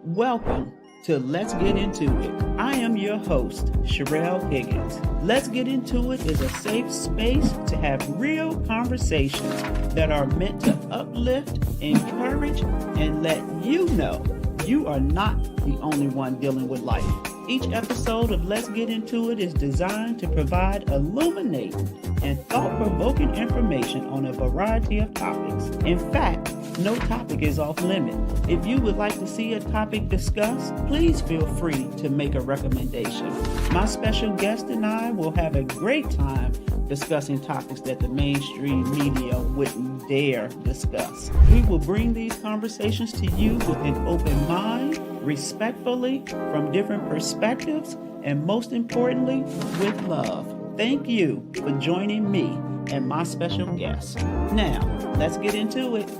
Welcome to Let's Get Into It. I am your host, Sherelle Higgins. Let's Get Into It is a safe space to have real conversations that are meant to uplift, encourage, and let you know you are not the only one dealing with life. Each episode of Let's Get Into It is designed to provide illuminating and thought-provoking information on a variety of topics. In fact, no topic is off limit. If you would like to see a topic discussed, please feel free to make a recommendation. My special guest and I will have a great time discussing topics that the mainstream media wouldn't dare discuss. We will bring these conversations to you with an open mind, respectfully, from different perspectives, and most importantly, with love. Thank you for joining me and my special guest. Now, let's get into it.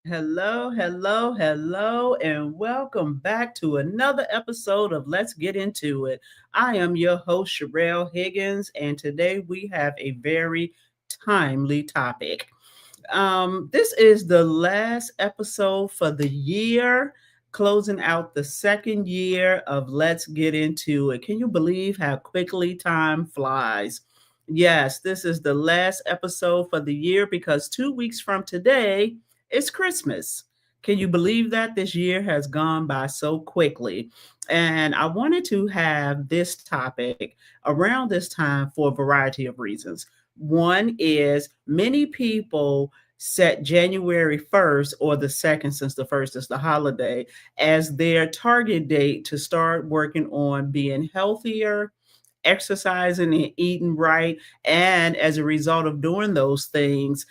Hello, hello, hello, and welcome back to another episode of Let's Get Into It. I am your host, Sherelle Higgins, and today we have a very timely topic. This is the last episode for the year, closing out the second year of Let's Get Into It. Can you believe how quickly time flies? Yes, this is the last episode for the year because 2 weeks from today, it's Christmas. Can you believe that this year has gone by so quickly? And I wanted to have this topic around this time for a variety of reasons. One is many people set January 1st or the 2nd, since the 1st is the holiday, as their target date to start working on being healthier, exercising and eating right, and as a result of doing those things,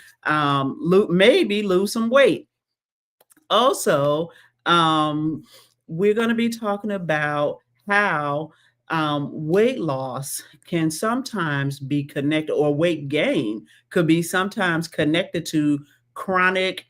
maybe lose some weight. Also, we're going to be talking about how weight loss can sometimes be connected, or weight gain could be sometimes connected to chronic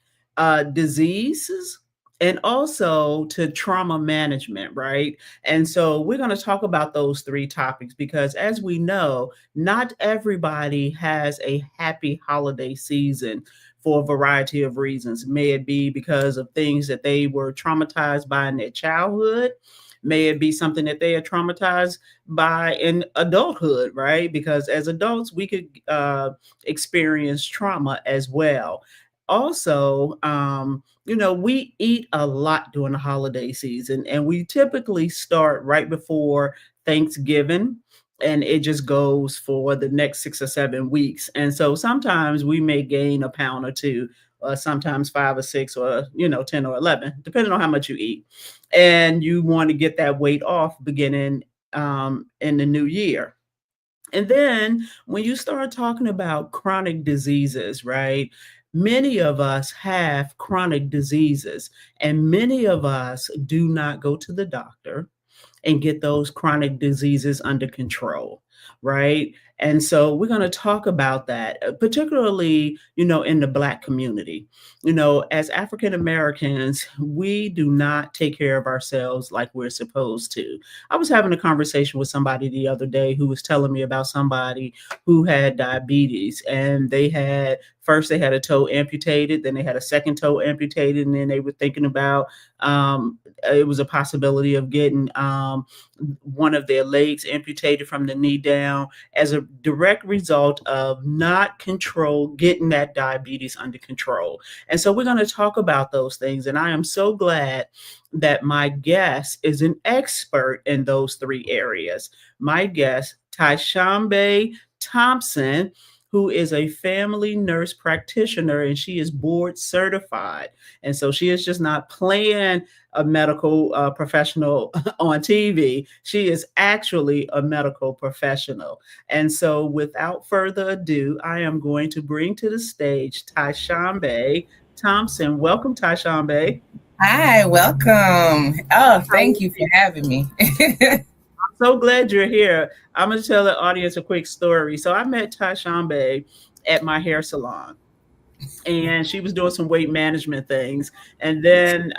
diseases and also to trauma management, right? And so we're going to talk about those three topics because, as we know, not everybody has a happy holiday season for a variety of reasons. May it be because of things that they were traumatized by in their childhood. May it be something that they are traumatized by in adulthood, right? Because as adults, we could experience trauma as well. Also, we eat a lot during the holiday season, and we typically start right before Thanksgiving, and it just goes for the next 6 or 7 weeks. And so sometimes we may gain a pound or two, or sometimes 5 or 6, or 10 or 11, depending on how much you eat. And you want to get that weight off beginning in the new year. And then when you start talking about chronic diseases, right? Many of us have chronic diseases, and many of us do not go to the doctor and get those chronic diseases under control, right? And so we're going to talk about that, particularly, in the Black community. As African Americans, we do not take care of ourselves like we're supposed to. I was having a conversation with somebody the other day who was telling me about somebody who had diabetes, and they had a toe amputated, then they had a second toe amputated, and then they were thinking about it was a possibility of getting one of their legs amputated from the knee down as a direct result of not getting that diabetes under control. And so we're going to talk about those things. And I am so glad that my guest is an expert in those three areas. My guest, Tyshambe Thompson, who is a family nurse practitioner, and she is board certified. And so she is just not playing a medical professional on TV. She is actually a medical professional. And so without further ado, I am going to bring to the stage Tyshambe Thompson. Welcome, Tyshambe. Hi, welcome. Oh, thank you for having me. So glad you're here. I'm going to tell the audience a quick story. So I met Tyshambe at my hair salon, and she was doing some weight management things. And then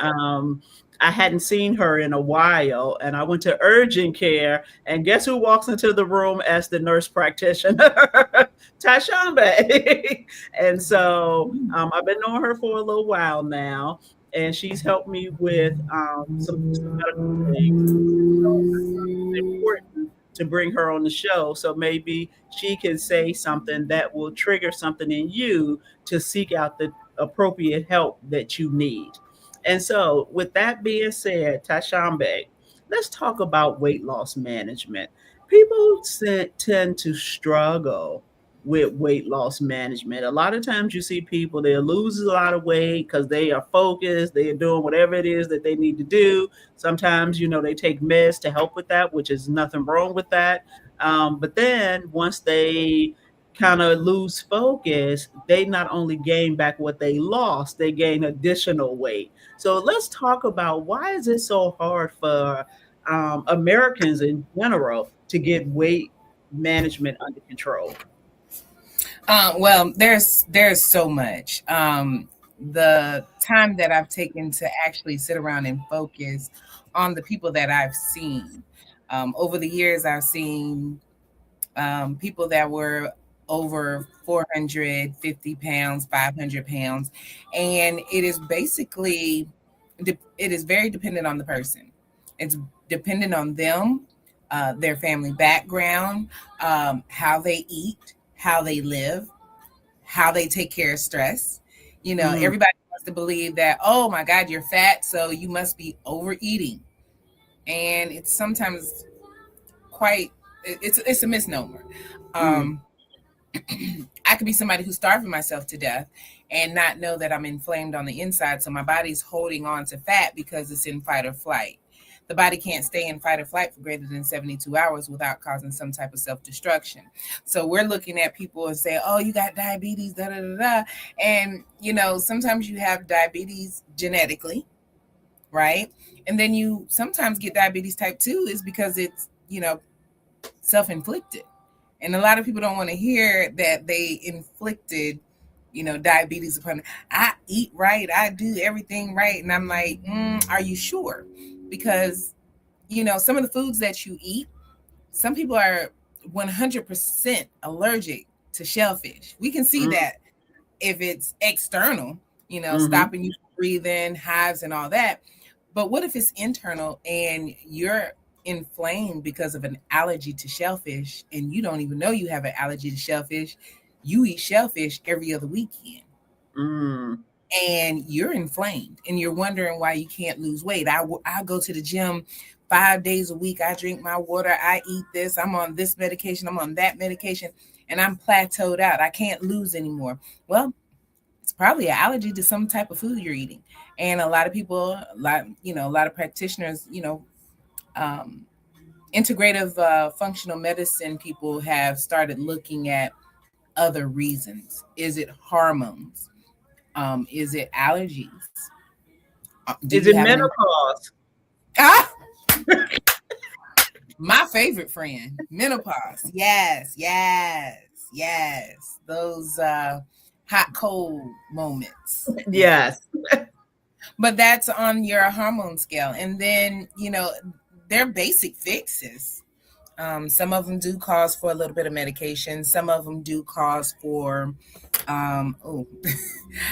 I hadn't seen her in a while, and I went to urgent care, and guess who walks into the room as the nurse practitioner? Tashambe. And so I've been knowing her for a little while now, and she's helped me with some medical things. So it's important to bring her on the show, so maybe she can say something that will trigger something in you to seek out the appropriate help that you need. And so, with that being said, Tashambe, let's talk about weight loss management. People tend to struggle with weight loss management. A lot of times you see people, they lose a lot of weight because they are focused, they are doing whatever it is that they need to do. Sometimes, they take meds to help with that, which is nothing wrong with that. But then once they kind of lose focus, they not only gain back what they lost, they gain additional weight. So let's talk about, why is it so hard for Americans in general to get weight management under control? Well, there's so much. The time that I've taken to actually sit around and focus on the people that I've seen over the years, I've seen people that were over 450 pounds, 500 pounds, and it is basically it is very dependent on the person. It's dependent on them, their family background, how they eat, how they live, how they take care of stress. Everybody wants to believe that, oh my God, you're fat, so you must be overeating. And it's sometimes it's a misnomer. I could be somebody who's starving myself to death and not know that I'm inflamed on the inside. So my body's holding on to fat because it's in fight or flight. The body can't stay in fight or flight for greater than 72 hours without causing some type of self-destruction. So we're looking at people and say, oh, you got diabetes, da, da, da, da. And, sometimes you have diabetes genetically, right? And then you sometimes get diabetes type 2 is because it's, self-inflicted. And a lot of people don't want to hear that they inflicted, diabetes upon them. I eat right. I do everything right. And I'm like, are you sure? Because, some of the foods that you eat, some people are 100% allergic to shellfish. We can see that if it's external, stopping you from breathing, hives and all that. But what if it's internal and you're inflamed because of an allergy to shellfish and you don't even know you have an allergy to shellfish? You eat shellfish every other weekend. And you're inflamed and you're wondering why you can't lose weight. I go to the gym 5 days a week. I drink my water. I eat this. I'm on this medication. I'm on that medication and I'm plateaued out. I can't lose anymore. Well, it's probably an allergy to some type of food you're eating. And a lot of people, a lot of practitioners, integrative functional medicine people have started looking at other reasons. Is it hormones? Is it allergies? Is it menopause? My favorite friend, menopause. Yes. Those hot, cold moments. Yes. But that's on your hormone scale. And then, they're basic fixes. Some of them do cause for a little bit of medication. Some of them do cause for,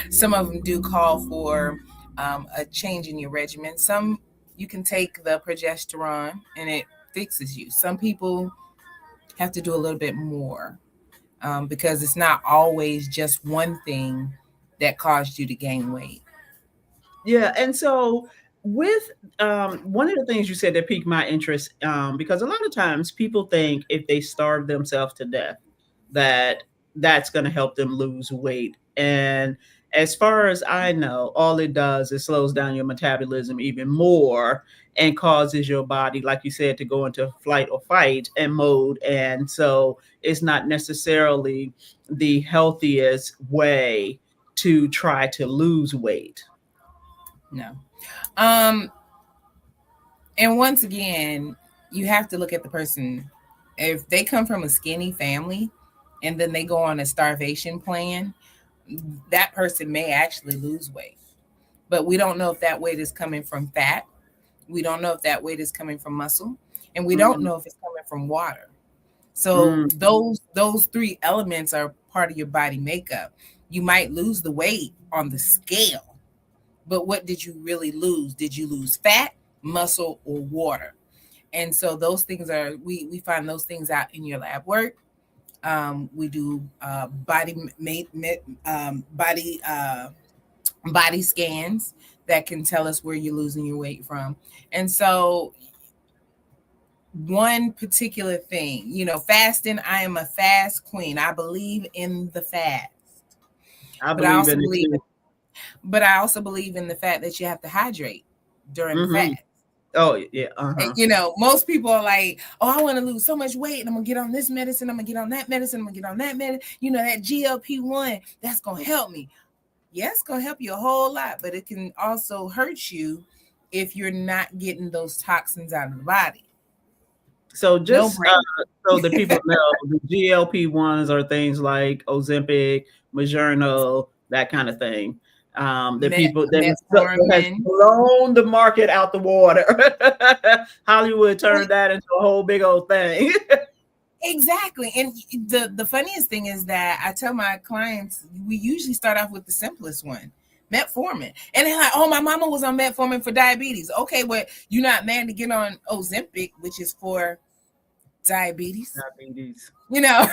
some of them do call for a change in your regimen. Some you can take the progesterone and it fixes you. Some people have to do a little bit more because it's not always just one thing that caused you to gain weight. Yeah, and so with one of the things you said that piqued my interest, because a lot of times people think if they starve themselves to death, that that's going to help them lose weight. And as far as I know, all it does is slows down your metabolism even more and causes your body, like you said, to go into flight or fight and mode. And so it's not necessarily the healthiest way to try to lose weight. No. And once again, you have to look at the person. If they come from a skinny family and then they go on a starvation plan, that person may actually lose weight. But we don't know if that weight is coming from fat We don't know if that weight is coming from muscle, and we don't know if it's coming from water. So those three elements are part of your body makeup. You might lose the weight on the scale, but what did you really lose? Did you lose fat, muscle, or water? And so those things are, we find those things out in your lab work. We do body scans that can tell us where you're losing your weight from. And so one particular thing, you know, fasting, I am a fast queen. I believe in the fast. But I also believe in the fact that you have to hydrate during the fast. Oh, yeah. And, you know, most people are like, oh, I want to lose so much weight and I'm going to get on this medicine. I'm going to get on that medicine. I'm going to get on that medicine. You know, that GLP-1, that's going to help me. Yeah, it's going to help you a whole lot, but it can also hurt you if you're not getting those toxins out of the body. So just so the people know, the GLP-1s are things like Ozempic, Mounjaro, that kind of thing. The people that has blown the market out the water. Hollywood turned that into a whole big old thing. Exactly. And the funniest thing is that I tell my clients, we usually start off with the simplest one, metformin. And they're like, oh, my mama was on metformin for diabetes. Okay, well, you're not mad to get on Ozempic, which is for diabetes. You know,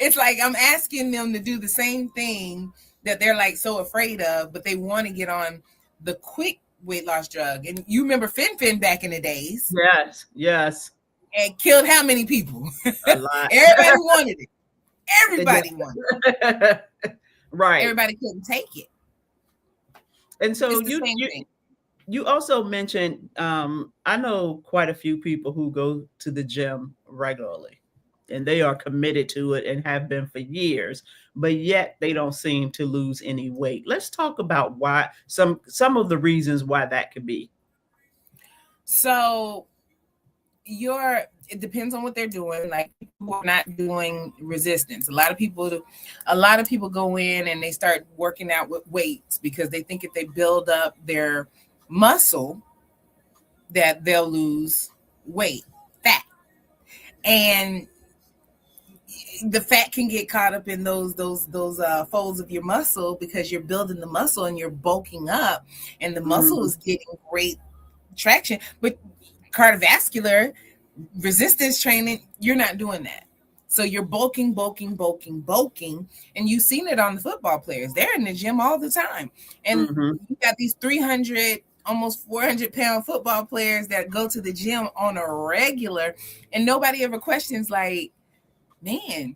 it's like I'm asking them to do the same thing that they're like so afraid of, but they want to get on the quick weight loss drug. And you remember Fen-Phen back in the days. Yes. And killed how many people? A lot. Everybody wanted it. Everybody wanted it. Right. Everybody couldn't take it. And so you also mentioned, I know quite a few people who go to the gym regularly and they are committed to it and have been for years, but yet they don't seem to lose any weight. Let's talk about why, some of the reasons why that could be. So it depends on what they're doing. Like, people are not doing resistance. A lot of people go in and they start working out with weights because they think if they build up their muscle that they'll lose weight, fat. And the fat can get caught up in those folds of your muscle because you're building the muscle and you're bulking up and the muscle is getting great traction. But cardiovascular resistance training, you're not doing that. So you're bulking, and you've seen it on the football players. They're in the gym all the time. And you got these 300, almost 400-pound football players that go to the gym on a regular, and nobody ever questions like, man,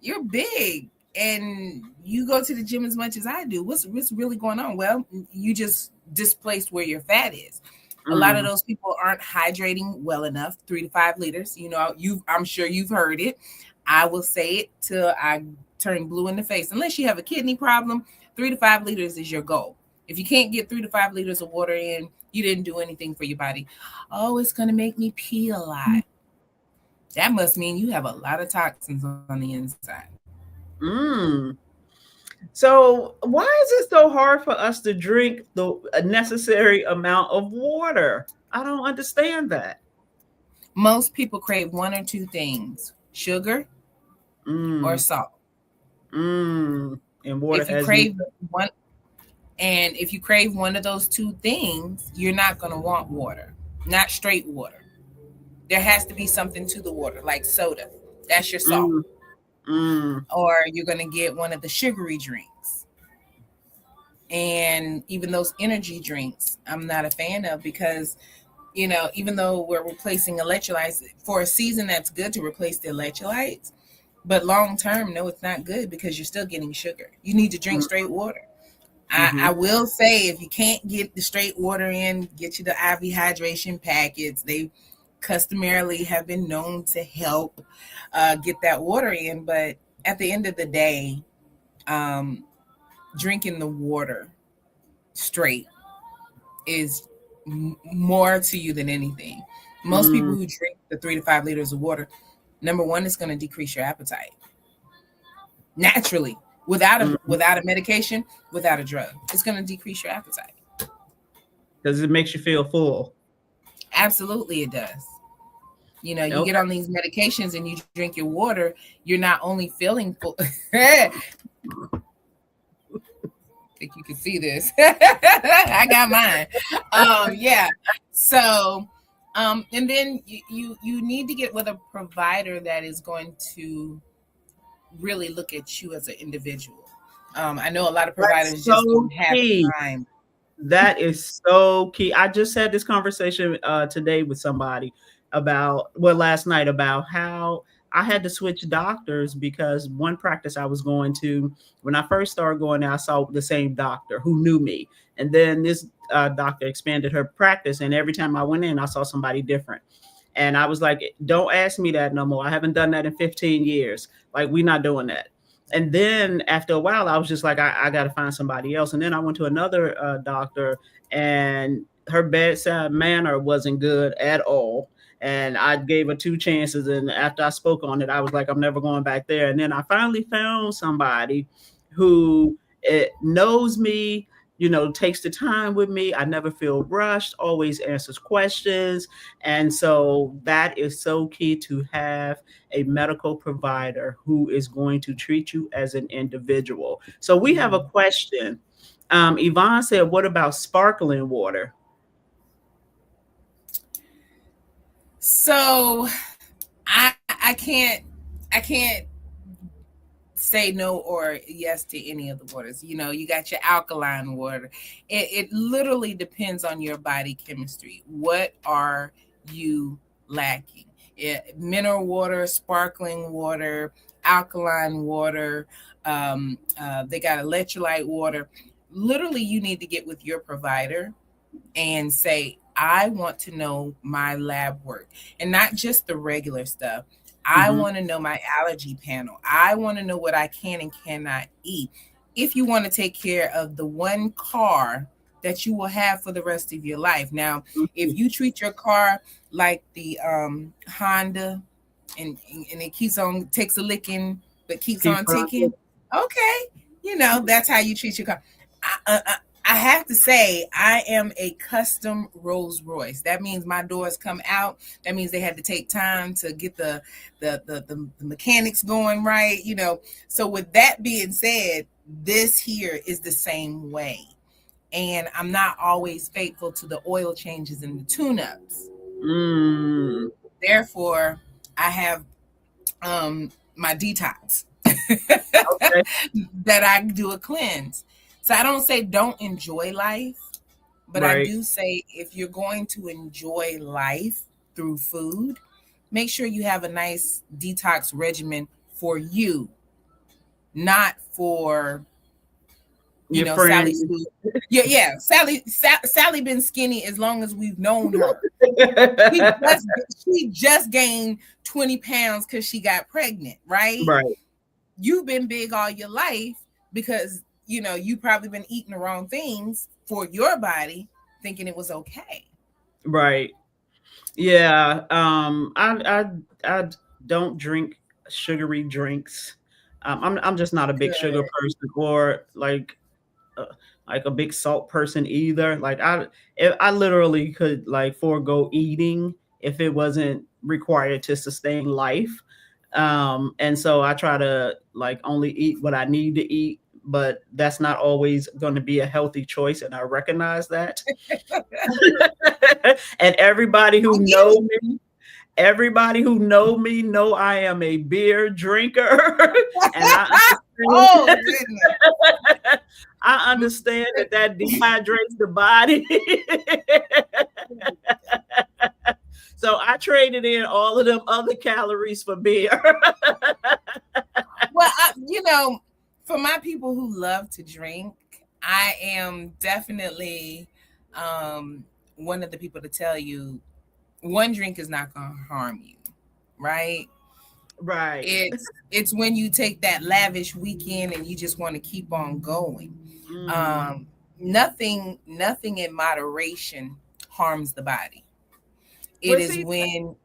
you're big and you go to the gym as much as I do. What's really going on? Well, you just displaced where your fat is. A lot of those people aren't hydrating well enough, 3 to 5 liters. You know, I'm sure you've heard it. I will say it till I turn blue in the face. Unless you have a kidney problem, 3 to 5 liters is your goal. If you can't get 3 to 5 liters of water in, you didn't do anything for your body. Oh, it's going to make me pee a lot. That must mean you have a lot of toxins on the inside. So why is it so hard for us to drink the necessary amount of water? I don't understand that. Most people crave one or two things, sugar or salt. And water if you crave one of those two things, you're not going to want water, not straight water. There has to be something to the water, like soda. That's your salt. Or you're going to get one of the sugary drinks. And even those energy drinks, I'm not a fan of because, you know, even though we're replacing electrolytes, for a season that's good to replace the electrolytes, but long term, no, it's not good because you're still getting sugar. You need to drink straight water. I will say, if you can't get the straight water in, get you the IV hydration packets. They customarily have been known to help get that water in. But at the end of the day, drinking the water straight is more to you than anything. Most people who drink the 3 to 5 liters of water, number one, it's going to decrease your appetite naturally, without a medication, without a drug. It's going to decrease your appetite because it makes you feel full. Absolutely, it does. You know, you get Okay. on these medications and you drink your water, you're not only feeling full. I think you can see this. I got mine. Yeah. So, and then you need to get with a provider that is going to really look at you as an individual. I know a lot of That's providers just so don't have key. time. That is so key. I just had this conversation today with somebody about, well, last night, about how I had to switch doctors because one practice I was going to, when I first started going there, I saw the same doctor who knew me. And then this doctor expanded her practice. And every time I went in, I saw somebody different. And I was like, don't ask me that no more. I haven't done that in 15 years. Like, we're not doing that. And then after a while, I was just like, I got to find somebody else. And then I went to another doctor, and her bedside manner wasn't good at all. And I gave her two chances. And after I spoke on it, I was like, I'm never going back there. And then I finally found somebody who knows me, takes the time with me. I never feel rushed, always answers questions. And so that is so key, to have a medical provider who is going to treat you as an individual. So we have a question. Yvonne said, what about sparkling water? So I can't say no or yes to any of the waters. You know, you got your alkaline water. It literally depends on your body chemistry. What are you lacking? Mineral water, sparkling water, alkaline water. They got electrolyte water. Literally, you need to get with your provider and say, I want to know my lab work, and not just the regular stuff. I Mm-hmm. want to know my allergy panel. I want to know what I can and cannot eat. If you want to take care of the one car that you will have for the rest of your life. Now, if you treat your car like the Honda, and it keeps on, takes a licking but keeps Keep on on. ticking, okay, that's how you treat your car. I have to say, I am a custom Rolls Royce. That means my doors come out. That means they had to take time to get the mechanics going right. So with that being said, this here is the same way. And I'm not always faithful to the oil changes and the tune-ups. Mm. Therefore, I have my detox Okay. that I do a cleanse. So I don't say don't enjoy life, but I Right. do say if you're going to enjoy life through food, make sure you have a nice detox regimen for you, not for Your Sally's friend. food. Yeah. Sally been skinny as long as we've known her. She just gained 20 pounds because she got pregnant, right? Right. You've been big all your life because you probably been eating the wrong things for your body, thinking it was okay. Right. Yeah. I don't drink sugary drinks. I'm just not a big sugar Good. person, or uh, like a big salt person either. Like I literally could like forego eating if it wasn't required to sustain life. And so I try to like only eat what I need to eat, but that's not always going to be a healthy choice, and I recognize that. And I get it. everybody who know I am a beer drinker, and I Oh understand. goodness. I understand that dehydrates the body. So I traded in all of them other calories for beer. Well, for my people who love to drink, I am definitely one of the people to tell you one drink is not going to harm you, right? Right. It's when you take that lavish weekend and you just want to keep on going. Mm. Um, nothing in moderation harms the body. It But is when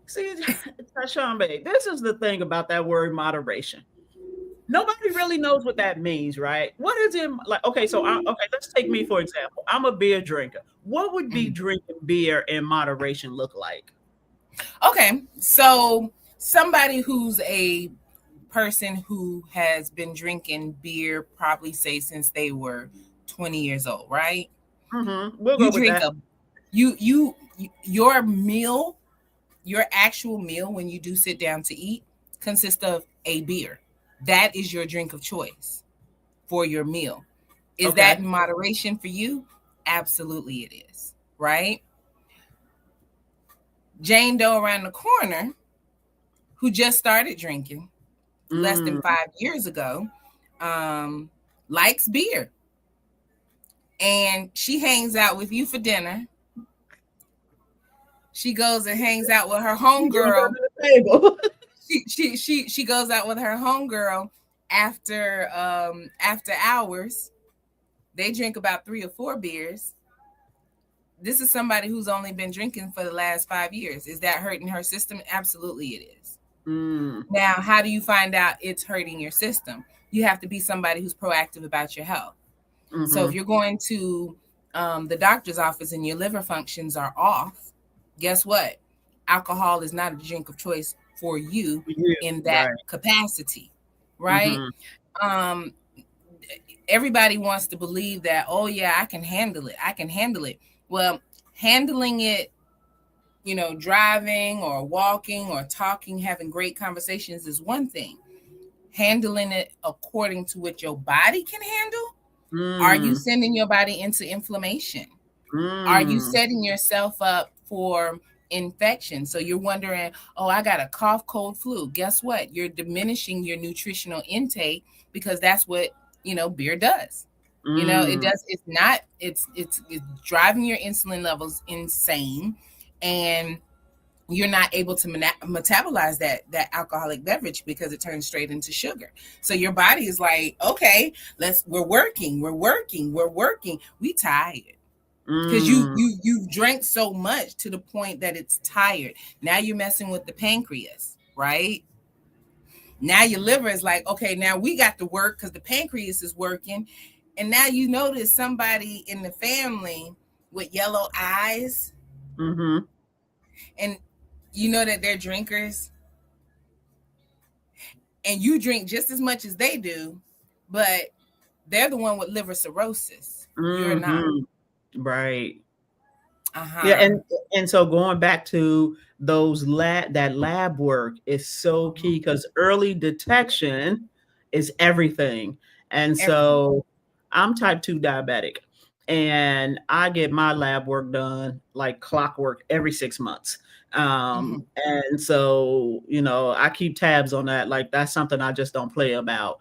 see, Tashambe, this is the thing about that word moderation. nobody really knows what that means, right? What is it like? Okay, so okay, let's take me for example. I'm a beer drinker. What would be Mhm. drinking beer in moderation look like? Okay, so somebody who's a person who has been drinking beer probably say since they were 20 years old, right? We'll go You with drink that. your meal, your actual meal when you do sit down to eat consists of a beer. That is your drink of choice for your meal. Is that Okay. in moderation for you? Absolutely it is, right? Jane Doe around the corner who just started drinking less than Mm. 5 years ago, likes beer. And she hangs out with you for dinner. She goes and hangs out with her You jumped homegirl. under the table. She goes out with her homegirl after hours. They drink about 3 or 4 beers. This is somebody who's only been drinking for the last 5 years. Is that hurting her system? Absolutely it is. Now, how do you find out it's hurting your system? You have to be somebody who's proactive about your health. So if you're going to the doctor's office and your liver functions are off, guess what? Alcohol is not a drink of choice for you in that capacity, right? Everybody wants to believe that, oh yeah, I can handle it. I can handle it. Well, handling it, driving or walking or talking, having great conversations is one thing. Handling it according to what your body can handle. Are you sending your body into inflammation? Are you setting yourself up for infection? So you're wondering, oh, I got a cough, cold, flu. Guess what? You're diminishing your nutritional intake because that's what, beer does. It does. It's driving your insulin levels insane, and you're not able to metabolize that alcoholic beverage because it turns straight into sugar. So your body is like, okay, we're working. We tired because you've drank so much to the point that it's tired. Now you're messing with the pancreas, right? Now your liver is like, okay, now we got to work because the pancreas is working. And now you notice somebody in the family with yellow eyes. And you know that they're drinkers. And you drink just as much as they do, but they're the one with liver cirrhosis. You're not. Right. Yeah, and so going back to those that lab work is so key because early detection is everything. And so I'm type 2 diabetic, and I get my lab work done like clockwork every 6 months. And so, I keep tabs on that. Like that's something I just don't play about.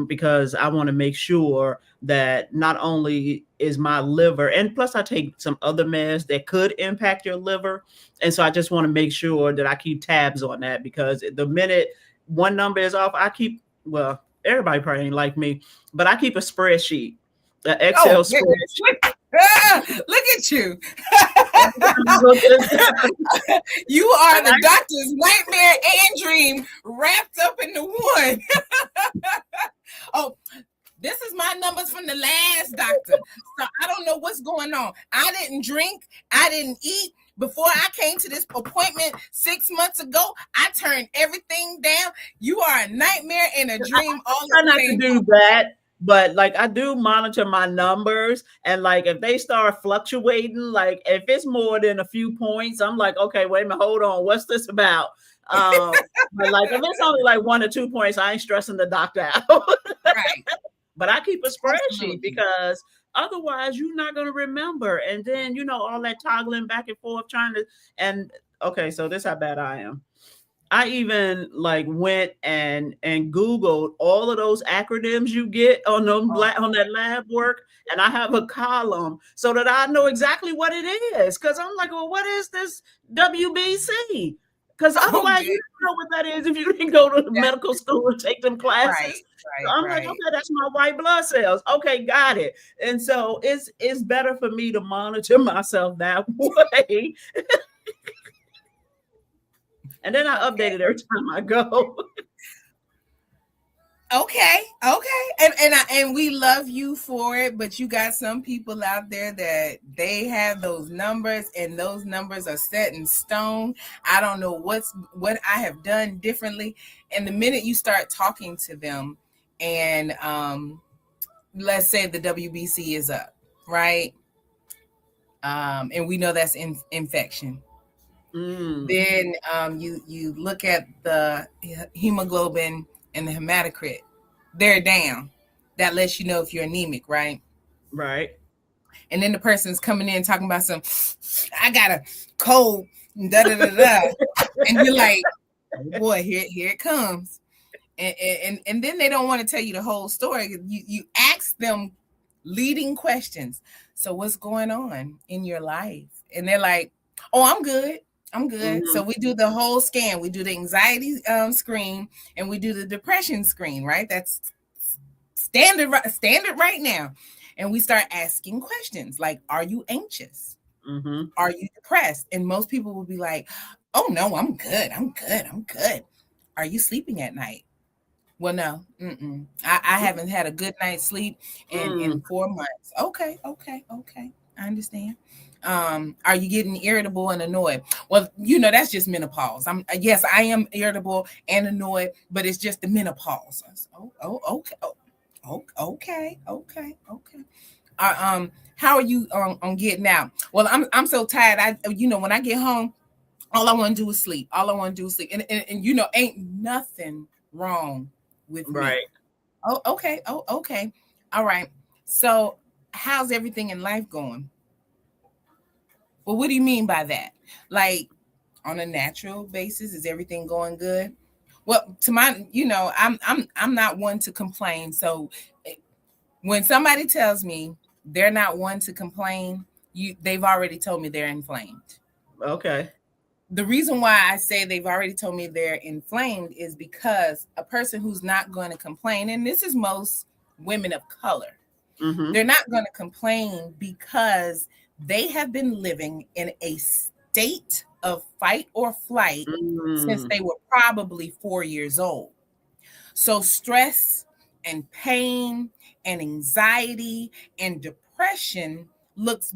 Because I want to make sure that not only is my liver, and plus I take some other meds that could impact your liver. And so I just want to make sure that I keep tabs on that, because the minute one number is off, well, everybody probably ain't like me, but I keep a spreadsheet, an Excel spreadsheet. Look at you. You are the doctor's nightmare and dream wrapped up into one. Oh, this is my numbers from the last doctor. So I don't know what's going on. I didn't drink. I didn't eat. Before I came to this appointment 6 months ago, I turned everything down. You are a nightmare and a dream all I try not to do that. But like I do monitor my numbers, and like if they start fluctuating, like if it's more than a few points, I'm like, okay, wait a minute, hold on, what's this about? But like if it's only like 1 or 2 points, I ain't stressing the doctor out. Right. But I keep a spreadsheet because otherwise you're not going to remember. And then, all that toggling back and forth okay, so this is how bad I am. I even like went and Googled all of those acronyms you get on that lab work, and I have a column so that I know exactly what it is. Because I'm like, well, what is this WBC? Because otherwise, you don't know what that is if you didn't go to medical school and take them classes. Right, so I'm like, okay, that's my white blood cells. Okay, got it. And so it's better for me to monitor myself that way. And then I update it every time I go. Okay, and we love you for it, but you got some people out there that they have those numbers, and those numbers are set in stone. I don't know what I have done differently, and the minute you start talking to them, and let's say the WBC is up, right? And we know that's infection. Then you look at the hemoglobin and the hematocrit, they're down. That lets you know if you're anemic, right? Right. And then the person's coming in talking about I got a cold, da da da da, and you're like, oh boy, here it comes. And then they don't want to tell you the whole story. You ask them leading questions. So what's going on in your life? And they're like, oh, I'm good. So we do the whole scan. We do the anxiety screen, and we do the depression screen, right? That's standard right now. And we start asking questions like, are you anxious? Are you depressed? And most people will be like, oh no, I'm good. Are you sleeping at night? Well, no, I haven't had a good night's sleep in 4 months. Okay. I understand. Are you getting irritable and annoyed? Well, that's just menopause. Yes, I am irritable and annoyed, but it's just the menopause. Okay. How are you on getting out? Well, I'm so tired. When I get home, all I want to do is sleep. And ain't nothing wrong with right. me. Oh, okay. All right. So how's everything in life going? Well, what do you mean by that? Like, on a natural basis, is everything going good? Well, to my, I'm not one to complain. So when somebody tells me they're not one to complain, they've already told me they're inflamed. Okay. The reason why I say they've already told me they're inflamed is because a person who's not going to complain, and this is most women of color, they're not going to complain because they have been living in a state of fight or flight since they were probably 4 years old. So stress and pain and anxiety and depression looks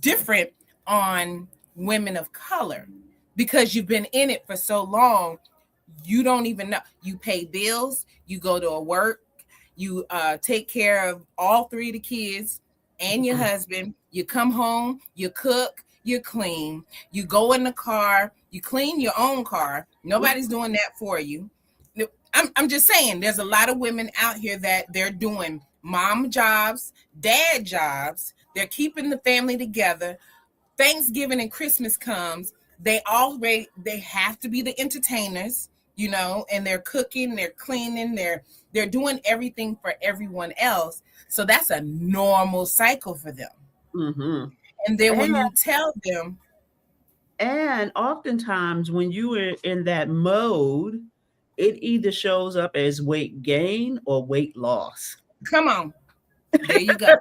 different on women of color because you've been in it for so long. You don't even know. You pay bills, you go to work, you take care of all 3 of the kids and your husband. You come home, you cook, you clean, you go in the car, you clean your own car. Nobody's doing that for you. I'm just saying, there's a lot of women out here that they're doing mom jobs, dad jobs. They're keeping the family together. Thanksgiving and Christmas comes, they have to be the entertainers, and they're cooking, they're cleaning, they're doing everything for everyone else. So that's a normal cycle for them. And then when you tell them, and oftentimes when you are in that mode, it either shows up as weight gain or weight loss. Come on. There you go.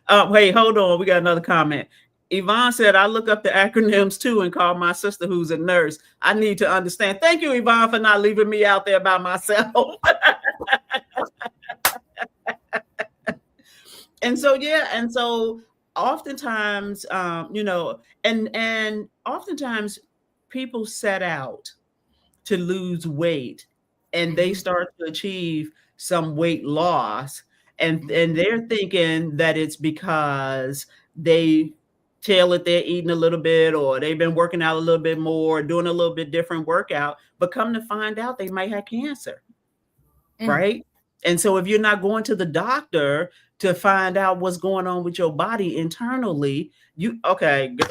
Hey, hold on. We got another comment. Yvonne said, I look up the acronyms too and call my sister who's a nurse. I need to understand. Thank you, Yvonne, for not leaving me out there by myself. And so oftentimes, and oftentimes people set out to lose weight and they start to achieve some weight loss, and they're thinking that it's because they feel that they're eating a little bit, or they've been working out a little bit more, doing a little bit different workout, but come to find out they might have cancer. Right? And so if you're not going to the doctor to find out what's going on with your body internally, girl,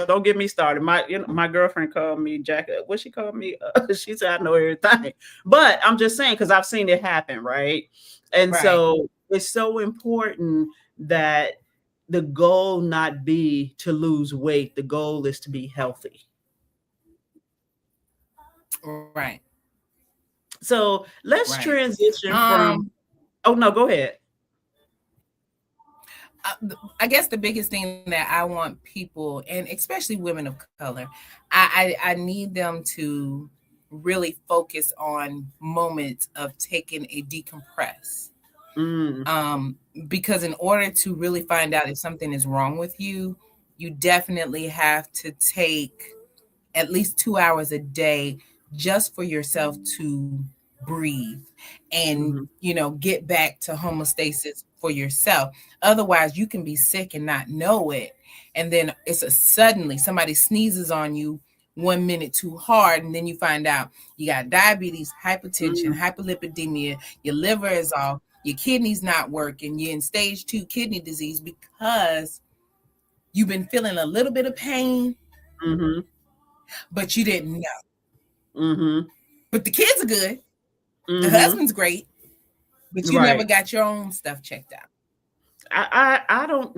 don't get me started. My girlfriend called me Jack. What she called me? She said I know everything. But I'm just saying, because I've seen it happen, right? And so it's so important that the goal not be to lose weight. The goal is to be healthy. Right. So let's transition from. Oh no, go ahead. I guess the biggest thing that I want people, and especially women of color, I need them to really focus on moments of taking a decompress. Because in order to really find out if something is wrong with you, you definitely have to take at least 2 hours a day just for yourself to breathe and, get back to homeostasis for yourself. Otherwise, you can be sick and not know it. And then suddenly somebody sneezes on you 1 minute too hard, and then you find out you got diabetes, hypertension, hyperlipidemia, your liver is off, your kidney's not working, you're in stage 2 kidney disease because you've been feeling a little bit of pain, but you didn't know. But the kids are good. The husband's great, but you never got your own stuff checked out. I don't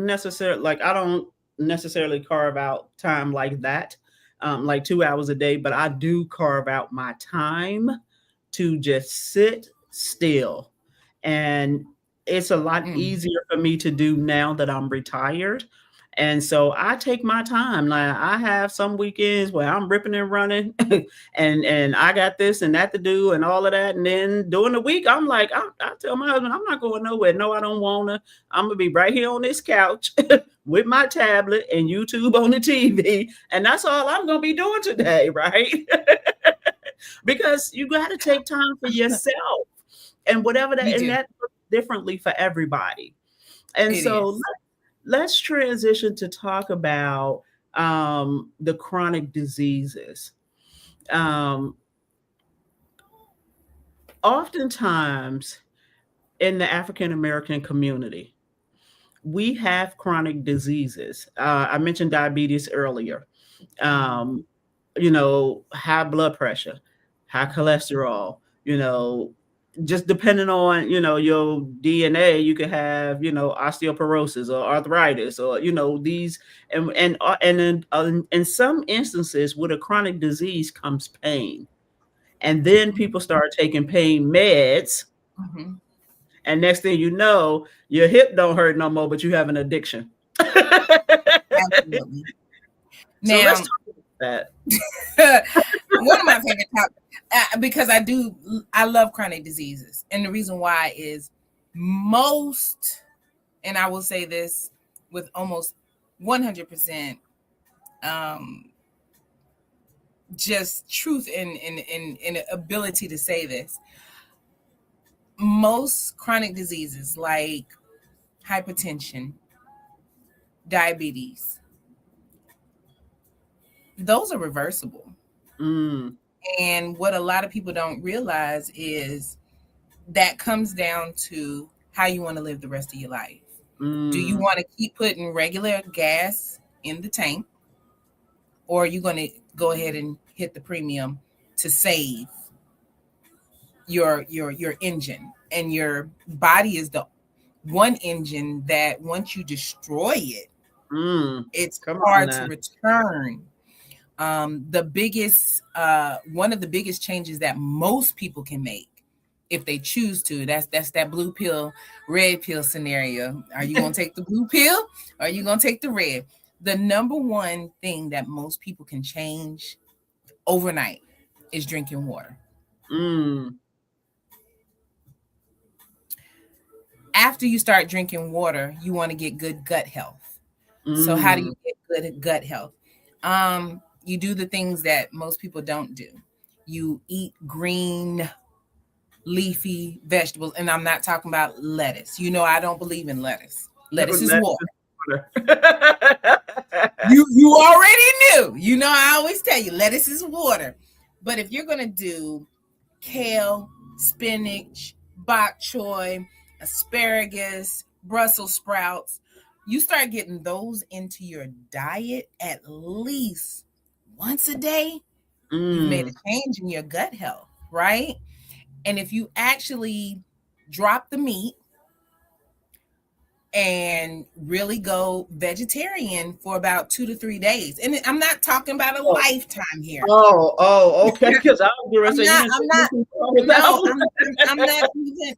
necessarily carve out time like that, like 2 hours a day, but I do carve out my time to just sit still. And it's a lot easier for me to do now that I'm retired. And so I take my time. Like I have some weekends where I'm ripping and running and I got this and that to do and all of that. And then during the week, I'm like, I tell my husband, I'm not going nowhere. No, I don't want to. I'm going to be right here on this couch with my tablet and YouTube on the TV. And that's all I'm going to be doing today, right? Because you got to take time for yourself and whatever that, and that looks differently for everybody. And so let's transition to talk about the chronic diseases. Oftentimes in the African American community, we have chronic diseases. I mentioned diabetes earlier. High blood pressure, high cholesterol, just depending on, your DNA, you could have, osteoporosis or arthritis or, these, and in some instances with a chronic disease comes pain. And then people start taking pain meds. And next thing you know, your hip don't hurt no more, but you have an addiction. Absolutely. So let's talk about that. One of my favorite topics, because I love chronic diseases. And the reason why is most, and I will say this with almost 100% just truth and ability to say this. Most chronic diseases like hypertension, diabetes, those are reversible. And what a lot of people don't realize is that comes down to how you want to live the rest of your life. Do you want to keep putting regular gas in the tank, or are you going to go ahead and hit the premium to save your engine? And your body is the one engine that once you destroy it, it's hard to return. One of the biggest changes that most people can make, if they choose to, that's that blue pill, red pill scenario. Are you going to take the blue pill or are you going to take the red? The number one thing that most people can change overnight is drinking water. After you start drinking water, you want to get good gut health. So how do you get good gut health? You do the things that most people don't do. You eat green, leafy vegetables. And I'm not talking about lettuce. I don't believe in lettuce. Lettuce is water. You already knew. I always tell you, lettuce is water. But if you're going to do kale, spinach, bok choy, asparagus, Brussels sprouts, you start getting those into your diet at least once a day, you've made a change in your gut health, right? And if you actually drop the meat, and really go vegetarian for about 2 to 3 days. And I'm not talking about a Oh, lifetime here. okay. Because I was going to say,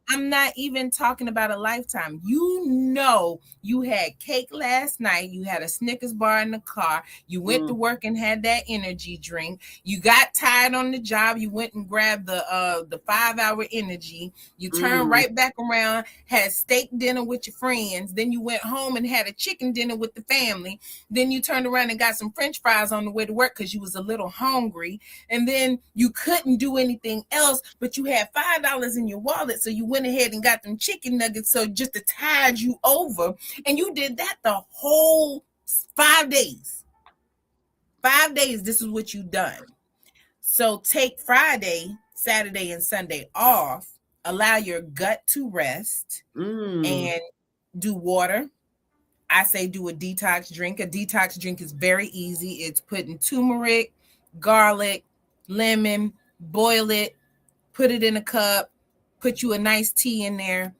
I'm not even talking about a lifetime. You had cake last night. You had a Snickers bar in the car. You went to work and had that energy drink. You got tired on the job. You went and grabbed the 5-hour energy. You turned right back around, had steak dinner with your friends. Then you went home and had a chicken dinner with the family. Then you turned around and got some French fries on the way to work because you was a little hungry. And then you couldn't do anything else, but you had $5 in your wallet. So you went ahead and got them chicken nuggets. So just to tide you over. And you did that the whole 5 days. 5 days, this is what you done. So take Friday, Saturday, and Sunday off. Allow your gut to rest and do water. I say do a detox drink. A detox drink is very easy. It's putting turmeric, garlic, lemon, boil it, put it in a cup, put you a nice tea in there,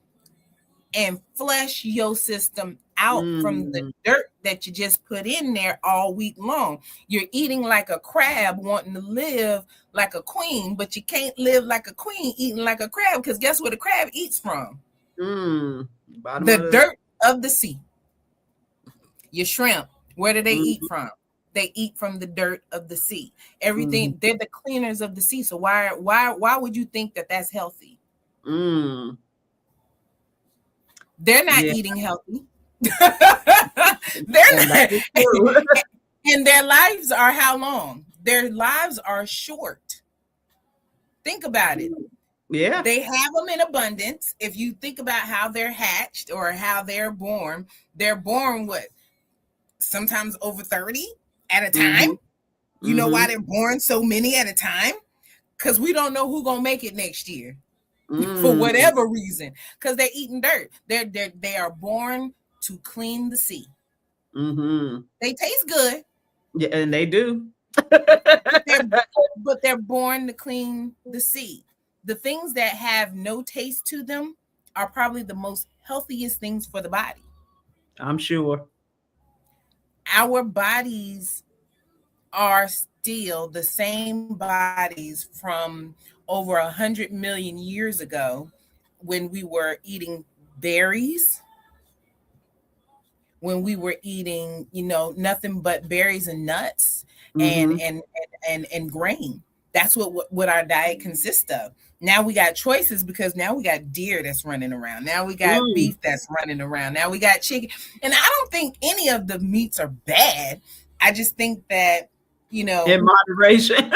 and flush your system out from the dirt that you just put in there all week long. You're eating like a crab, wanting to live like a queen, but you can't live like a queen eating like a crab, because guess where the crab eats from? The dirt of the sea. Your shrimp, where do they eat from? They eat from the dirt of the sea. Everything, they're the cleaners of the sea. So why would you think that that's healthy? They're not eating healthy. They're not. And their lives are how long? Their lives are short. Think about it. Yeah. They have them in abundance. If you think about how they're hatched or how they're born what? Sometimes over 30 at a time. You know why they're born so many at a time? Because we don't know who's gonna make it next year. For whatever reason, because they're eating dirt. They are born to clean the sea. They taste good. Yeah, and they do. but they're born to clean the sea. The things that have no taste to them are probably the most healthiest things for the body. I'm sure. Our bodies are still the same bodies from over 100 million years ago, when we were eating berries, when we were eating, nothing but berries and nuts and grain. That's what our diet consists of. Now we got choices, because now we got deer that's running around. Now we got beef that's running around. Now we got chicken. And I don't think any of the meats are bad. I just think that, in moderation.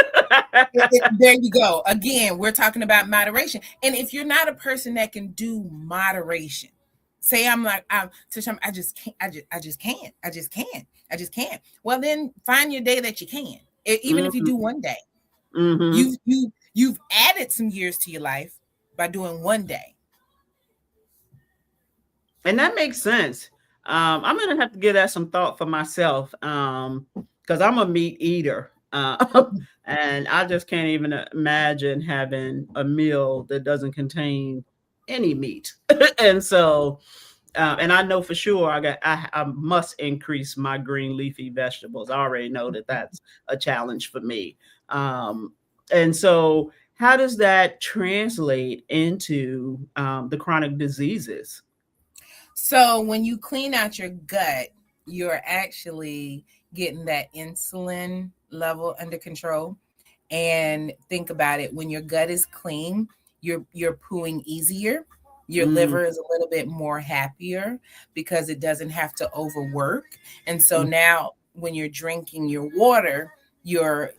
There you go. Again, we're talking about moderation. And if you're not a person that can do moderation, say I'm like, I just can't. Well, then find your day that you can. Even if you do one day, you've added some years to your life by doing one day. And that makes sense. I'm going to have to give that some thought for myself. Because I'm a meat eater. And I just can't even imagine having a meal that doesn't contain any meat. And so, and I know for sure I must increase my green leafy vegetables. I already know that that's a challenge for me. And so how does that translate into the chronic diseases? So when you clean out your gut, you're actually getting that insulin level under control. And think about it, when your gut is clean, you're pooing easier. Your liver is a little bit more happier because it doesn't have to overwork. And so now when you're drinking your water, you're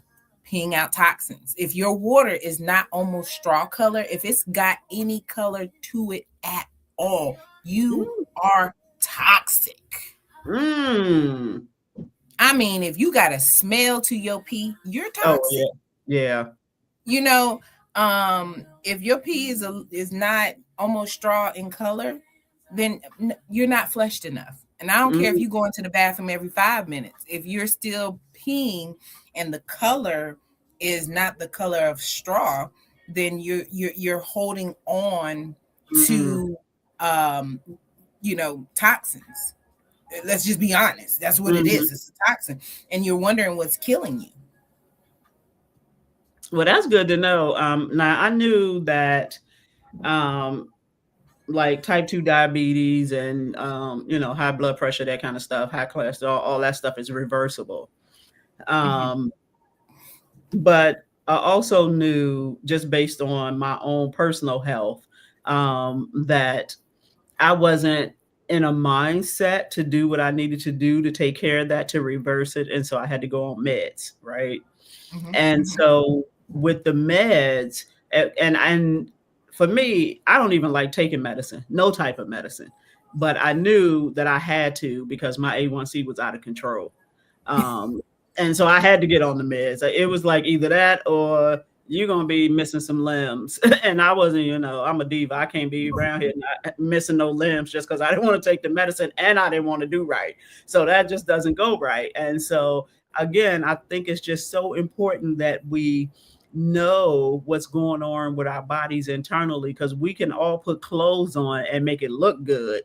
peeing out toxins. If your water is not almost straw color, if it's got any color to it at all, you are toxic. I mean, if you got a smell to your pee, you're toxic. Oh, yeah. If your pee is not almost straw in color, then you're not flushed enough. And I don't care if you go into the bathroom every 5 minutes. If you're still peeing and the color is not the color of straw, then you're holding on to toxins. Let's just be honest. That's what it Mhm. is. It's a toxin. And you're wondering what's killing you. Well, that's good to know. Now I knew that, um, like type 2 diabetes and, high blood pressure, that kind of stuff, high cholesterol, all that stuff is reversible. Mm-hmm. Um, but I also knew, just based on my own personal health, that I wasn't in a mindset to do what I needed to do to take care of that, to reverse it. And so I had to go on meds, right? Mm-hmm. And Mm-hmm. so with the meds, and for me, I don't even like taking medicine, no type of medicine. But I knew that I had to, because my A1C was out of control. Um, and so I had to get on the meds. It was like either that or you're gonna be missing some limbs. And I wasn't, I'm a diva. I can't be around here not missing no limbs just because I didn't want to take the medicine and I didn't want to do right. So that just doesn't go right. And so again, I think it's just so important that we know what's going on with our bodies internally, because we can all put clothes on and make it look good.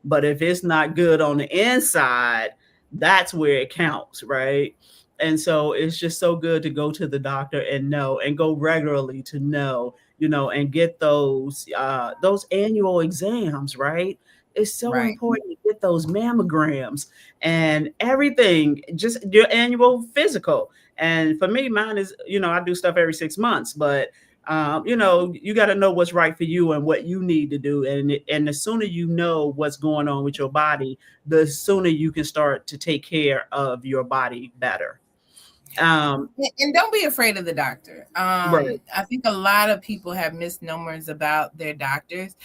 But if it's not good on the inside, that's where it counts, right? And so it's just so good to go to the doctor and know, and go regularly to know, and get those annual exams, right? It's so Right. important to get those mammograms and everything, just your annual physical. And for me, mine is, I do stuff every 6 months, but you got to know what's right for you and what you need to do. And the sooner you know what's going on with your body, the sooner you can start to take care of your body better. And don't be afraid of the doctor. Right. I think a lot of people have misnomers about their doctors.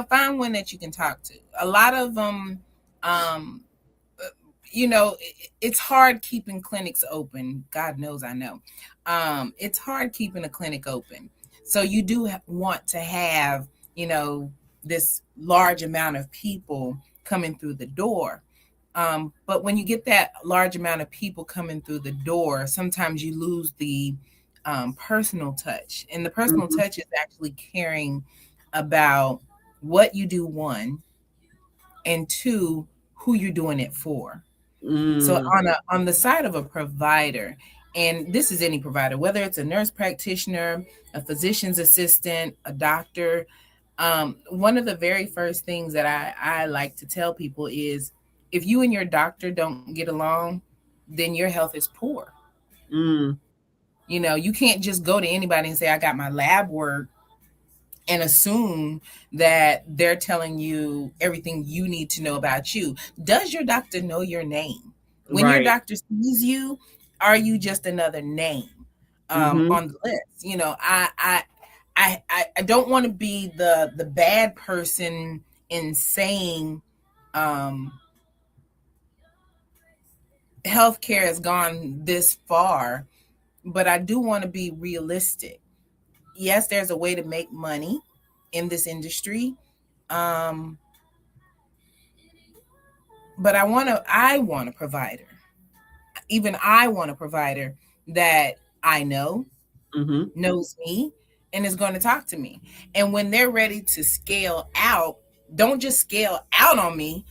Find one that you can talk to. A lot of them, it's hard keeping clinics open. God knows I know. It's hard keeping a clinic open. So you do want to have, this large amount of people coming through the door. But when you get that large amount of people coming through the door, sometimes you lose the personal touch. And the personal Mhm. touch is actually caring about what you do, one, and two, who you're doing it for. So Mm. on the side of a provider, and this is any provider, whether it's a nurse practitioner, a physician's assistant, a doctor, one of the very first things that I like to tell people is, if you and your doctor don't get along, then your health is poor. Mm. You can't just go to anybody and say, I got my lab work, and assume that they're telling you everything you need to know about you. Does your doctor know your name? When your Right. doctor sees you, are you just another name Mhm. on the list? I don't want to be the bad person in saying um, healthcare has gone this far, but I do want to be realistic. Yes, there's a way to make money in this industry. Um, but I want a provider. Even I want a provider that I know, Mhm. knows me, and is going to talk to me. And when they're ready to scale out, don't just scale out on me,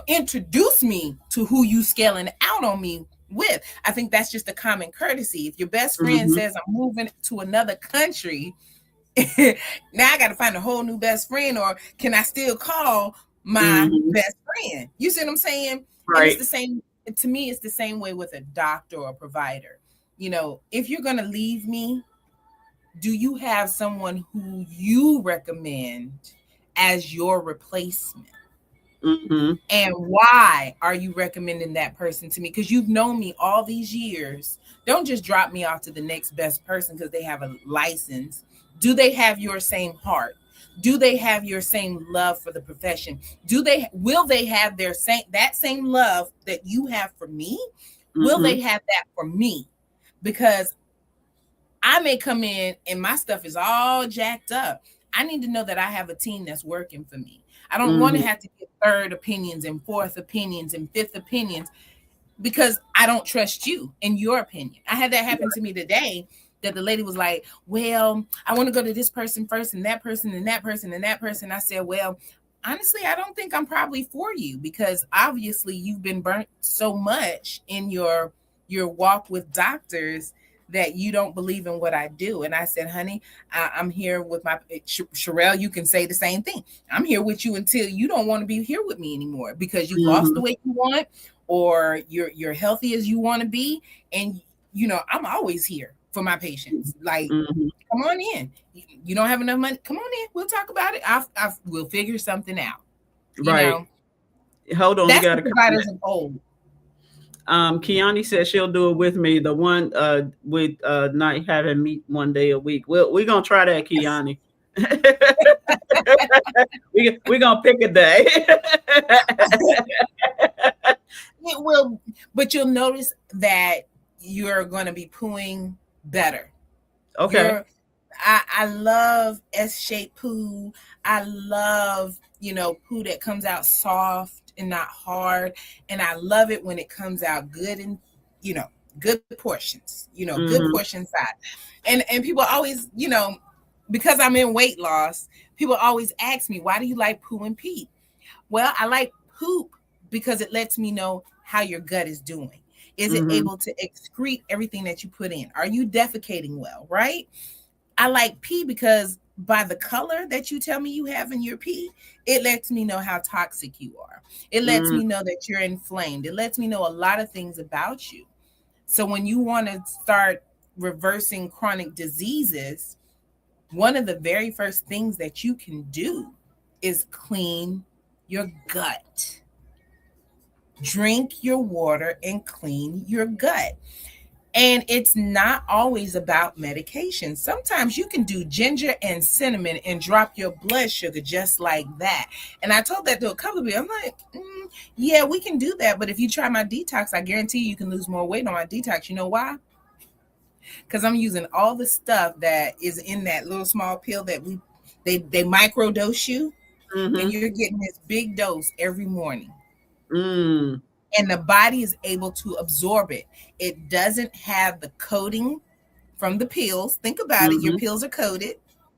introduce me to who you scaling out on me with. I think that's just a common courtesy. If your best friend Mhm. says, I'm moving to another country, now I got to find a whole new best friend, or can I still call my Mhm. best friend? You see what I'm saying? And it's Right. the same, to me, it's the same way with a doctor or a provider. If you're going to leave me, do you have someone who you recommend as your replacement? Mhm. And why are you recommending that person to me? Because you've known me all these years. Don't just drop me off to the next best person because they have a license. Do they have your same heart? Do they have your same love for the profession? Will they have that same love that you have for me? Will they Mhm. have that for me? Because I may come in and my stuff is all jacked up. I need to know that I have a team that's working for me. I don't want to Mhm. have to get third opinions and fourth opinions and fifth opinions because I don't trust you in your opinion. I had that happen to me today, that the lady was like, well, I want to go to this person first and that person and that person and that person. I said, well, honestly, I don't think I'm probably for you, because obviously you've been burnt so much in your walk with doctors that you don't believe in what I do. And I said, honey, I'm here with my Sherelle. You can say the same thing. I'm here with you until you don't want to be here with me anymore, because you've lost the weight you want, or you're healthy as you want to be. And I'm always here for my patients. Like, Mm-hmm. come on in. You don't have enough money? Come on in. We'll talk about it. We'll figure something out. Right. Hold on, we That's got the a providers comment. of old. Kiani says she'll do it with me. The one with not having meat one day a week. We're gonna try that, Kiani. We're gonna pick a day. It will, but you'll notice that you're going to be pooing better. Okay. I love S-shaped poo. I love, poo that comes out soft and not hard. And I love it when it comes out good and, good portions, good Mm-hmm. portion size. And people always, because I'm in weight loss, people always ask me, why do you like poo and pee? Well, I like poop because it lets me know how your gut is doing. Is it Mm-hmm. able to excrete everything that you put in? Are you defecating well, right? I like pee because by the color that you tell me you have in your pee, it lets me know how toxic you are. It lets Mm-hmm. me know that you're inflamed. It lets me know a lot of things about you. So when you want to start reversing chronic diseases, one of the very first things that you can do is clean your gut. Drink your water and clean your gut. And it's not always about medication. Sometimes you can do ginger and cinnamon and drop your blood sugar just like that. And I told that to a couple of people. I'm like, yeah, we can do that. But if you try my detox, I guarantee you can lose more weight on my detox. You know why? Because I'm using all the stuff that is in that little small pill that they microdose you, and Mm-hmm. you're getting this big dose every morning. Mm. And the body is able to absorb it. It doesn't have the coating from the pills. Think about it. Your Mm-hmm. pills are coated.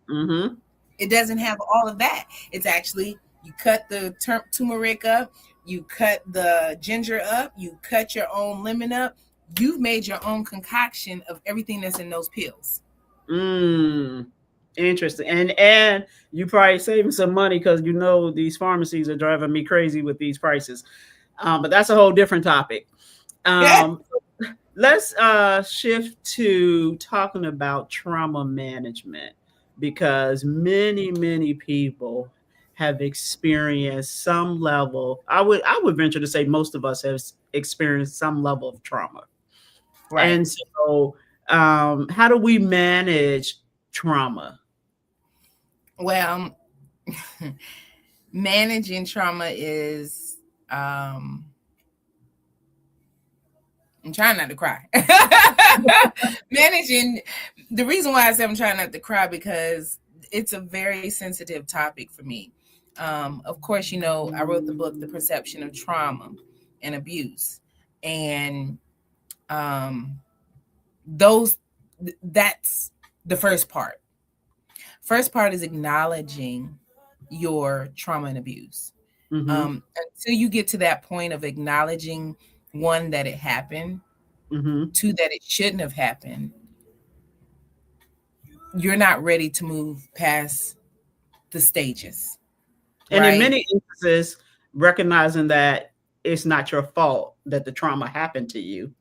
Mm-hmm. It doesn't have all of that. It's actually, you cut the turmeric up, you cut the ginger up, you cut your own lemon up. You've made your own concoction of everything that's in those pills. Mm. Interesting. And you probably saving some money because these pharmacies are driving me crazy with these prices. But that's a whole different topic. Um, let's shift to talking about trauma management, because many people have experienced some level. I would venture to say most of us have experienced some level of trauma. Right. And so, how do we manage trauma? Well, managing trauma is, I'm trying not to cry. Managing, the reason why I say I'm trying not to cry, because it's a very sensitive topic for me. Of course, I wrote the book, The Perception of Trauma and Abuse. And those that's the first part. First part is acknowledging your trauma and abuse. Mm-hmm. Until you get to that point of acknowledging, one, that it happened, Mm-hmm. two, that it shouldn't have happened, you're not ready to move past the stages, And in right? many instances, recognizing that it's not your fault that the trauma happened to you.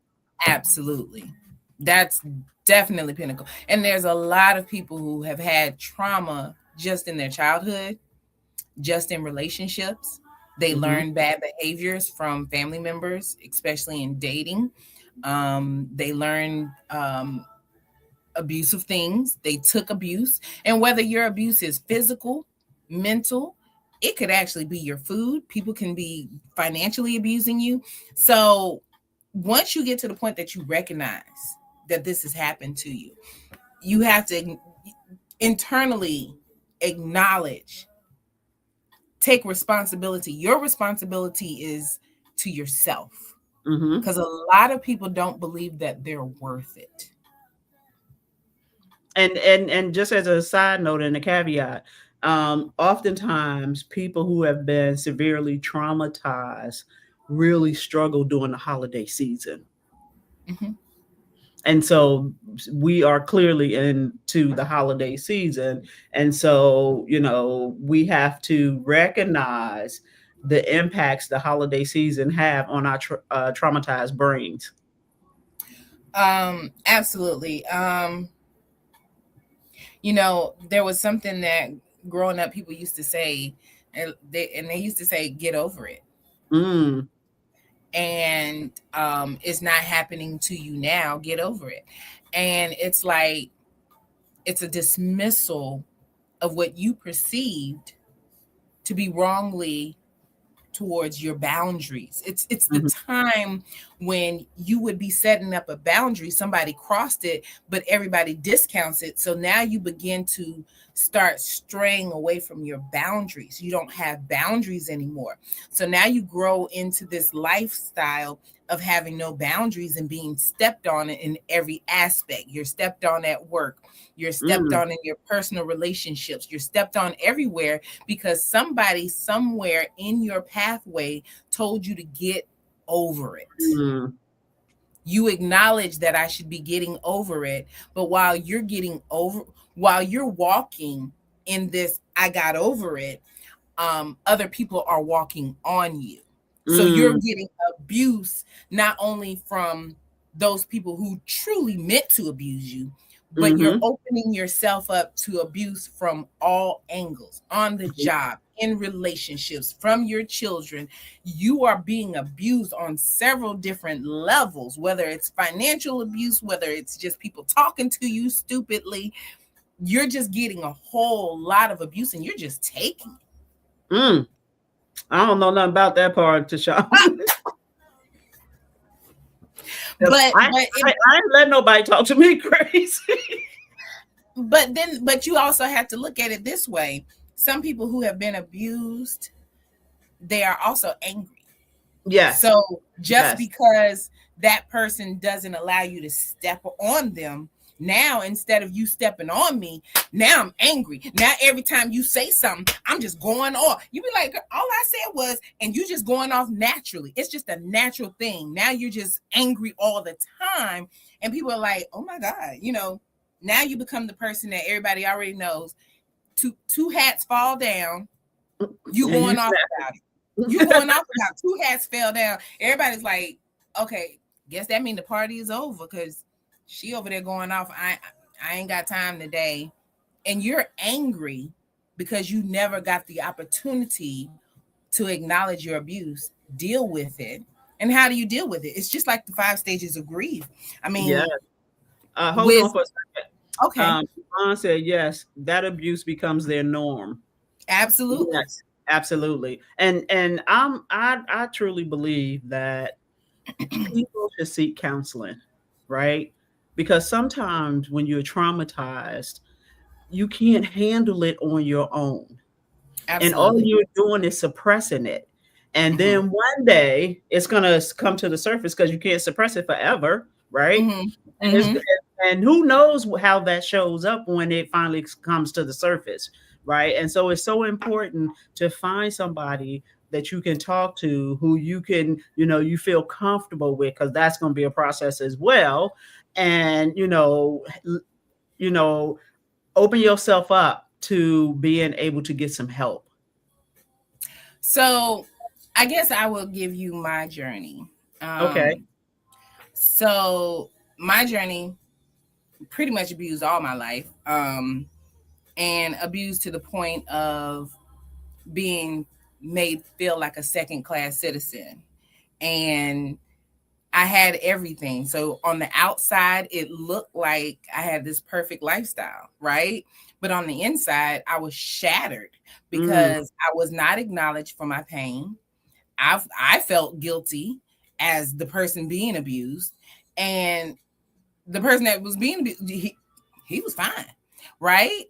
Absolutely. That's definitely pinnacle. And there's a lot of people who have had trauma just in their childhood, just in relationships. They Mm-hmm. learn bad behaviors from family members, especially in dating. They learn abusive things. They took abuse. And whether your abuse is physical, mental, it could actually be your food. People can be financially abusing you. So once you get to the point that you recognize that this has happened to you, you have to internally acknowledge, take responsibility. Your responsibility is to yourself, Mm-hmm. because a lot of people don't believe that they're worth it. And just as a side note and a caveat, Oftentimes people who have been severely traumatized really struggle during the holiday season. Mhm. And so we are clearly into the holiday season. And so, we have to recognize the impacts the holiday season have on our traumatized brains. Absolutely. There was something that growing up people used to say, and they used to say, "Get over it." Mm, And it's not happening to you now. Get over it. And it's like it's a dismissal of what you perceived to be wrongly towards your boundaries. It's the mhm, time when you would be setting up a boundary, somebody crossed it, but everybody discounts it. So now you begin to start straying away from your boundaries. You don't have boundaries anymore. So now you grow into this lifestyle of having no boundaries and being stepped on in every aspect. You're stepped on at work. You're stepped mm, on in your personal relationships. You're stepped on everywhere because somebody somewhere in your pathway told you to get over it. mm, You acknowledge that I should be getting over it, but while you're walking in this, I got over it, other people are walking on you. So you're mm, getting abuse not only from those people who truly meant to abuse you, but you're mhm, opening yourself up to abuse from all angles, on the job, in relationships, from your children. You are being abused on several different levels, whether it's financial abuse, whether it's just people talking to you stupidly. You're just getting a whole lot of abuse and you're just taking it. mm. I don't know nothing about that part, Tashawn. But I, but it, I ain't let nobody talk to me crazy. but you also have to look at it this way. Some people who have been abused, they are also angry. Yes, So just yes. because that person doesn't allow you to step on them, now instead of you stepping on me, now I'm angry. Now every time you say something, I'm just going off. You be like, all I said was, and you just going off naturally. It's just a natural thing. Now you're just angry all the time. And people are like, oh my God, now you become the person that everybody already knows. Two hats fall down, you And you going off snap. about it. You going off about two hats fell down. Everybody's like, okay, guess that means the party is over because she over there going off. I ain't got time today. And you're angry because you never got the opportunity to acknowledge your abuse, deal with it. And how do you deal with it? It's just like the 5 stages of grief. I Yeah. mean, Hold with on for a second. okay, Ron said yes, that abuse becomes their norm. absolutely. Yes, absolutely. And I truly believe that people should seek counseling, right? Because sometimes when you're traumatized, you can't handle it on your own. And all Absolutely. you're doing is suppressing it. And Mm-hmm. then one day it's gonna come to the surface because you can't suppress it forever, right? Mm-hmm. It's, Mm-hmm. and who knows how that shows up when it finally comes to the surface, right? And so it's so important to find somebody that you can talk to, who you can, you feel comfortable with, because that's going to be a process as well. And you know, open yourself up to being able to get some help. So I guess I will give you my journey. Okay. So my journey pretty much abused all my life, and abused to the point of being made feel like a second class citizen. And I had everything. So on the outside, it looked like I had this perfect lifestyle, right? But on the inside, I was shattered Mm, because I was not acknowledged for my pain. I felt guilty as the person being abused, and the person that was being abused, he was fine, right?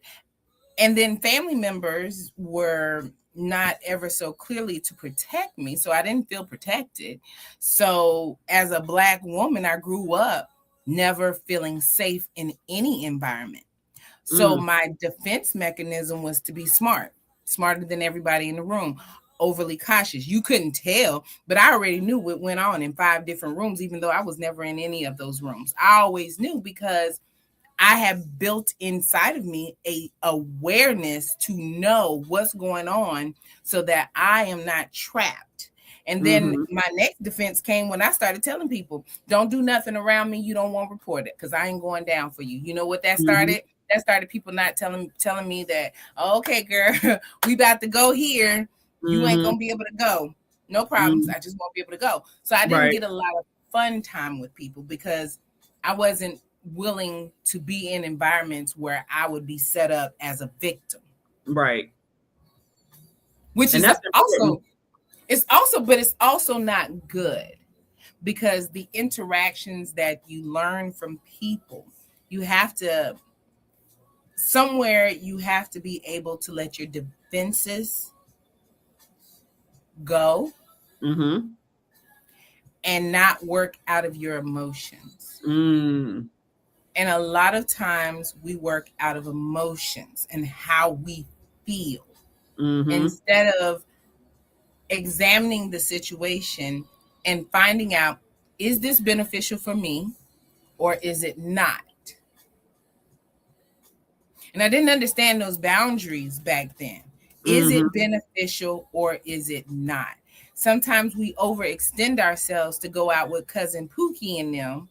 And then family members were not ever so clearly to protect me, so I didn't feel protected. So as a Black woman, I grew up never feeling safe in any environment. So my defense mechanism was to be smart, smarter than everybody in the room, overly cautious. You couldn't tell, but I already knew what went on in 5 different rooms, even though I was never in any of those rooms. I always knew because I have built inside of me a awareness to know what's going on so that I am not trapped. And then my next defense came when I started telling people, don't do nothing around me you don't want reported, because I ain't going down for you. You know what that started? That started people not telling me that, oh, okay, girl, we about to go here. You ain't gonna be able to go. No problems. I just won't be able to go. So I didn't get a lot of fun time with people because I wasn't willing to be in environments where I would be set up as a victim. Right. Which is but it's also not good, because the interactions that you learn from people, you have to be able to let your defenses go and not work out of your emotions. And a lot of times we work out of emotions and how we feel instead of examining the situation and finding out, is this beneficial for me or is it not? And I didn't understand those boundaries back then. Is it beneficial or is it not? Sometimes we overextend ourselves to go out with Cousin Pookie and them,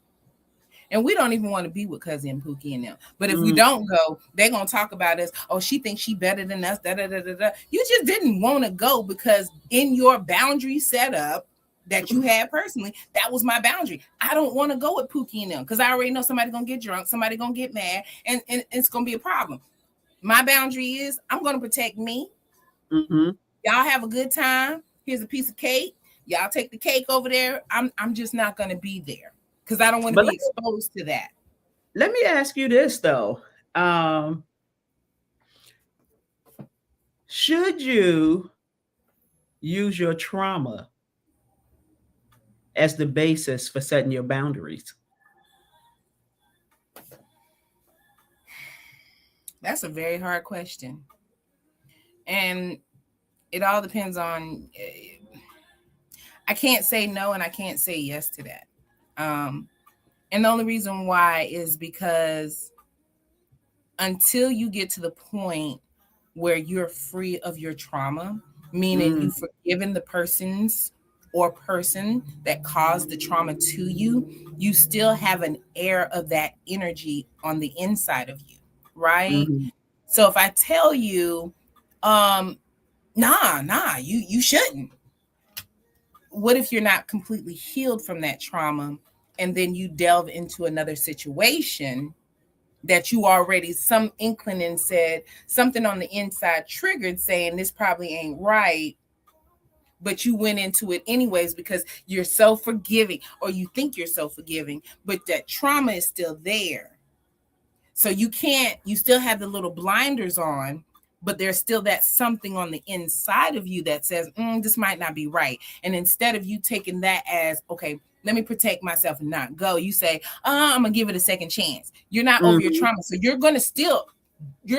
and we don't even want to be with Cousin Pookie and them. But if we don't go, they're going to talk about us. Oh, she thinks she better than us. Da, da, da, da, da. You just didn't want to go because in your boundary setup that you had personally, that was my boundary. I don't want to go with Pookie and them because I already know somebody's going to get drunk. Somebody's going to get mad, and it's going to be a problem. My boundary is I'm going to protect me. Y'all have a good time. Here's a piece of cake. Y'all take the cake over there. I'm just not going to be there, because I don't want to be exposed to that. Let me ask you this, though. Should you use your trauma as the basis for setting your boundaries? That's a very hard question. And it all depends on, I can't say no and I can't say yes to that. And the only reason why is because until you get to the point where you're free of your trauma, meaning you've forgiven the person that caused the trauma to you, you still have an air of that energy on the inside of you, right? So if I tell you, you shouldn't. What if you're not completely healed from that trauma, and then you delve into another situation that you already, some inkling said, something on the inside triggered saying this probably ain't right, but you went into it anyways because you're so forgiving, or you think you're so forgiving, but that trauma is still there. So you still have the little blinders on, but there's still that something on the inside of you that says, this might not be right. And instead of you taking that as, okay, let me protect myself and not go, you say, I'm going to give it a second chance. You're not over your trauma. So you're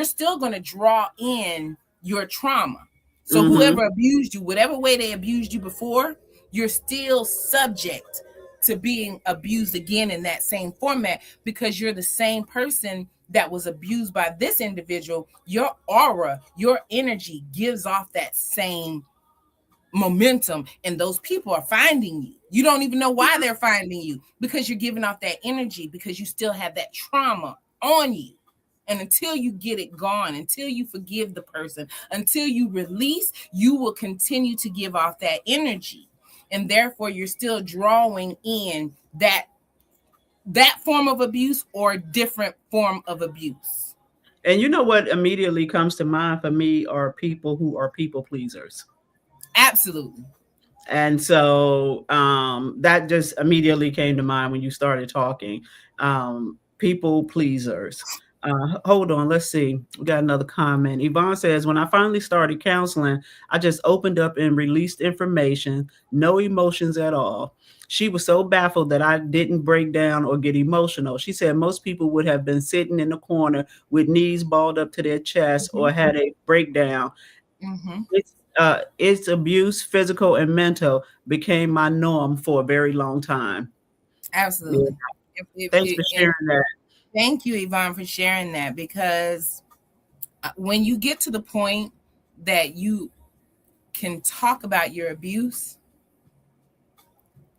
still going to draw in your trauma. So whoever abused you, whatever way they abused you before, you're still subject to being abused again in that same format, because you're the same person that was abused by this individual. Your aura, your energy gives off that same momentum, and those people are finding you. You don't even know why they're finding you, because you're giving off that energy, because you still have that trauma on you. And until you get it gone, until you forgive the person, until you release, you will continue to give off that energy. And therefore, you're still drawing in that form of abuse or different form of abuse. And you know what immediately comes to mind for me are people who are people pleasers. Absolutely. And so that just immediately came to mind when you started talking. People pleasers. Hold on, let's see. We got another comment. Yvonne says, when I finally started counseling, I just opened up and released information, no emotions at all. She was so baffled that I didn't break down or get emotional. She said most people would have been sitting in the corner with knees balled up to their chest or Mhm. had a breakdown. Mhm. Its abuse, physical and mental, became my norm for a very long time. Yeah. Absolutely. Thanks for And sharing that. thank you, Yvonne, for sharing that, because when you get to the point that you can talk about your abuse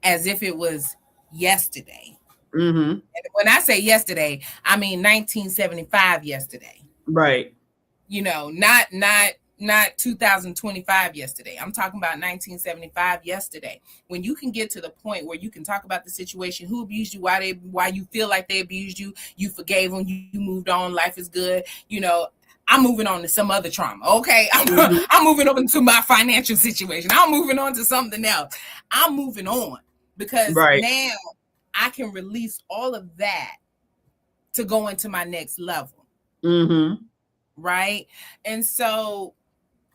as if it was yesterday. Mm-hmm. And when I say yesterday, I mean 1975 yesterday. Right. Not 2025 yesterday. I'm talking about 1975 yesterday. When you can get to the point where you can talk about the situation, who abused you, why you feel like they abused you, you forgave them, you moved on, life is good. I'm moving on to some other trauma. Okay. Mm-hmm. I'm moving on to my financial situation. I'm moving on to something else. I'm moving on because Right. now I can release all of that to go into my next level. Mm-hmm. Right. And so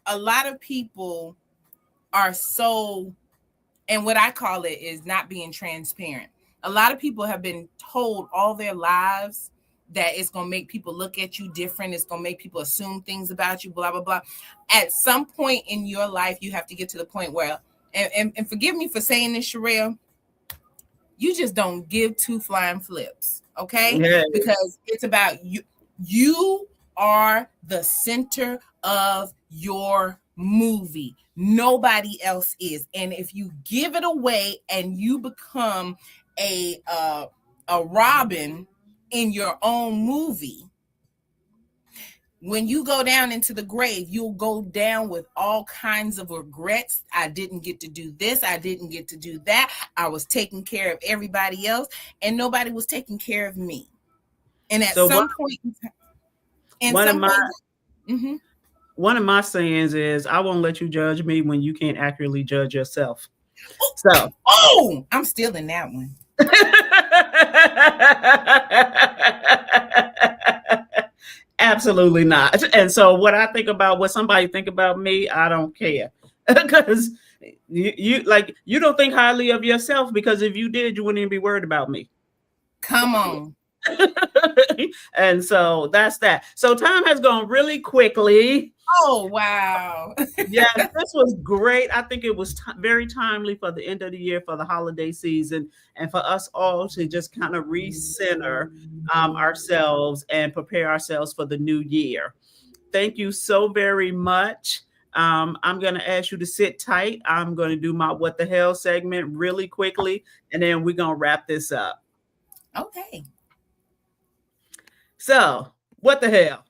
a lot of people are so, and what I call it is not being transparent. A lot of people have been told all their lives that it's going to make people look at you different. It's going to make people assume things about you, blah, blah, blah. At some point in your life, you have to get to the point where, and forgive me for saying this, Sherelle, you just don't give two flying flips, okay? Yeah. Because it's about you. You are the center of your movie. Nobody else is. And if you give it away and you become a Robin in your own movie, when you go down into the grave, you'll go down with all kinds of regrets. I didn't get to do this. I didn't get to do that. I was taking care of everybody else and nobody was taking care of me. And at So some point, one of my mm-hmm. one of my sayings is, I won't let you judge me when you can't accurately judge yourself. So I'm still in that one. Absolutely not. And so what I think about what somebody think about me, I don't care. Because you don't think highly of yourself, because if you did, you wouldn't even be worried about me. Come on. And so that's that. So time has gone really quickly. Oh, wow. Yeah, this was great. I think it was very timely for the end of the year, for the holiday season, and for us all to just kind of recenter ourselves and prepare ourselves for the new year. Thank you so very much. I'm going to ask you to sit tight. I'm going to do my What the Hell segment really quickly, and then we're going to wrap this up. Okay. So, what the hell?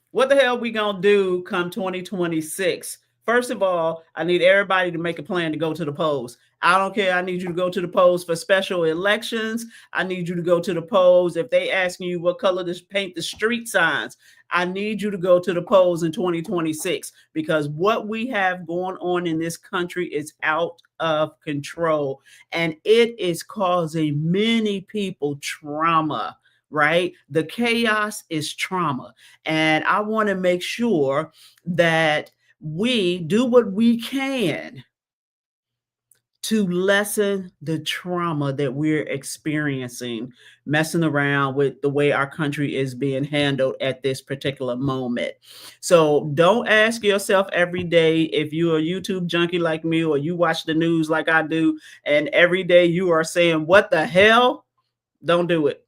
What the hell we gonna do come 2026? First of all, I need everybody to make a plan to go to the polls. I don't care. I need you to go to the polls for special elections. I need you to go to the polls if they asking you what color to paint the street signs. I need you to go to the polls in 2026, because what we have going on in this country is out of control, and it is causing many people trauma. Right? The chaos is trauma. And I want to make sure that we do what we can to lessen the trauma that we're experiencing, messing around with the way our country is being handled at this particular moment. So don't ask yourself every day, if you're a YouTube junkie like me, or you watch the news like I do, and every day you are saying, what the hell? Don't do it.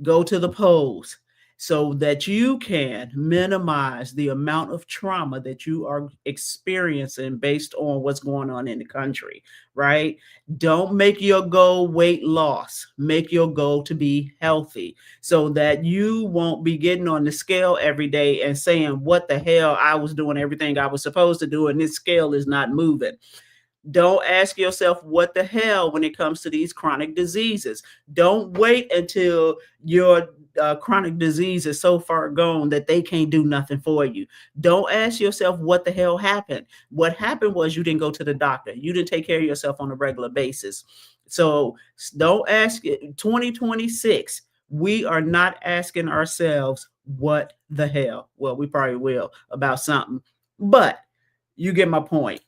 Go to the polls so that you can minimize the amount of trauma that you are experiencing based on what's going on in the country, right? Don't make your goal weight loss. Make your goal to be healthy, so that you won't be getting on the scale every day and saying, what the hell, I was doing everything I was supposed to do and this scale is not moving. Don't ask yourself what the hell when it comes to these chronic diseases. Don't wait until your chronic disease is so far gone that they can't do nothing for you. Don't ask yourself what the hell happened. What happened was you didn't go to the doctor. You didn't take care of yourself on a regular basis. So don't ask it. 2026, we are not asking ourselves, what the hell? Well, we probably will about something, but you get my point.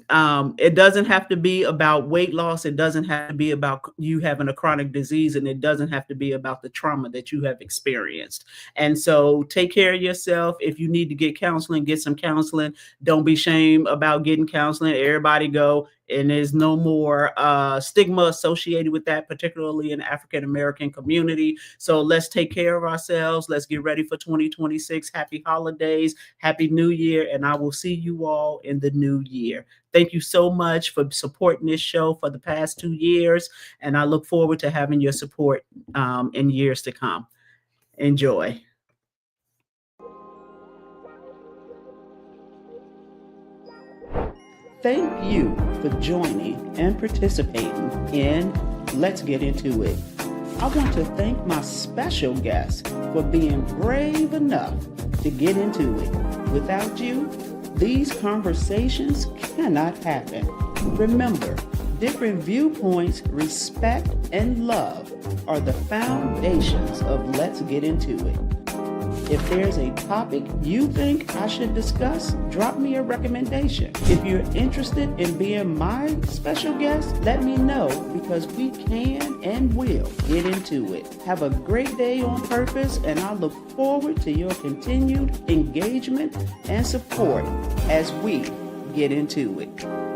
It doesn't have to be about weight loss. It doesn't have to be about you having a chronic disease, and it doesn't have to be about the trauma that you have experienced. And so take care of yourself. If you need to get counseling, get some counseling. Don't be ashamed about getting counseling. Everybody go. And there's no more stigma associated with that, particularly in the African-American community. So let's take care of ourselves. Let's get ready for 2026. Happy holidays. Happy New Year. And I will see you all in the new year. Thank you so much for supporting this show for the past 2 years. And I look forward to having your support in years to come. Enjoy. Thank you for joining and participating in Let's Get Into It. I want to thank my special guest for being brave enough to get into it. Without you, these conversations cannot happen. Remember, different viewpoints, respect, and love are the foundations of Let's Get Into It. If there's a topic you think I should discuss, drop me a recommendation. If you're interested in being my special guest, let me know, because we can and will get into it. Have a great day on purpose, and I look forward to your continued engagement and support as we get into it.